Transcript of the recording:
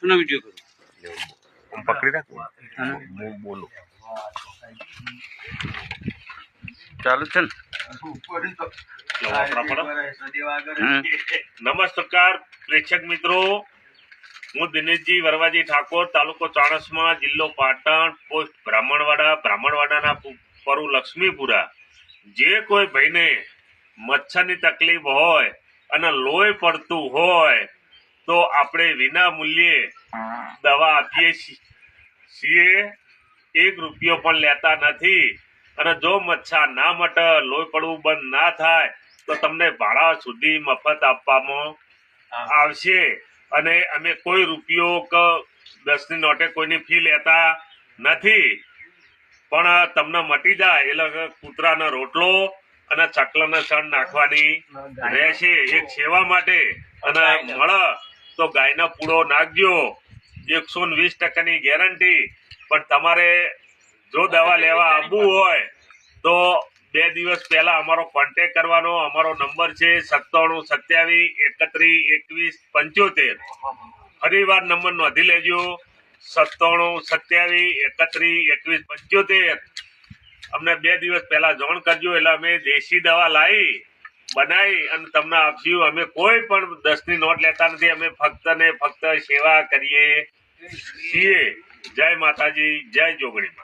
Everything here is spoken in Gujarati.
એનો વિડીયો કરો હું પકડી રાખું હું બોલું ચાલુ છે ને નમસ્કાર પ્રેક્ષક મિત્રો, હું દિનેશજી વરવાજી ઠાકોર, તાલુકો ચાણસ્મા, જિલ્લો પાટણ, પોસ્ટ બ્રાહ્મણવાડાના પરુ લક્ષ્મીપુરા. જે કોઈ ભાઈને મચ્છરની તકલીફ હોય અને લોહી પડતું હોય તો આપણે વિના મૂલ્યે દવા આપીએ છીએ. 1 રૂપિયો પણ લેતા નથી. અને જો મચ્છર ના મટે, લોહી પડવું બંધ ના થાય તો તમને ભાડા સુધી મફત આપવામાં આવશે. અને અમે કોઈ રૂપિયો કે 10ની નોટે કોઈની ફી લેતા નથી. પણ તમને મટી જાય એટલે કૂતરાનો રોટલો અને ચકલાના સણ નાખવાની રહેશે એક સેવા માટે. અને મળે તો ગાયનો પૂળો નાખજો, 120% ગેરંટી. પણ તમારે જો દવા લેવા આવવું હોય તો 2 દિવસ પહેલા અમારો કોન્ટેક્ટ કરવાનો. અમારો નંબર છે 9727312175. ફરીવાર નંબર નોંધી લેજો, 9727312175. અમને 2 દિવસ પહેલા જાણ કરજો એટલે અમે દેશી દવા લાવી બનાવી અને તમને આપશું. અમે કોઈ પણ 10ની નોટ લેતા નથી. અમે ફક્ત ને ફક્ત સેવા કરીએ છીએ. જય માતાજી, જય જોગણી.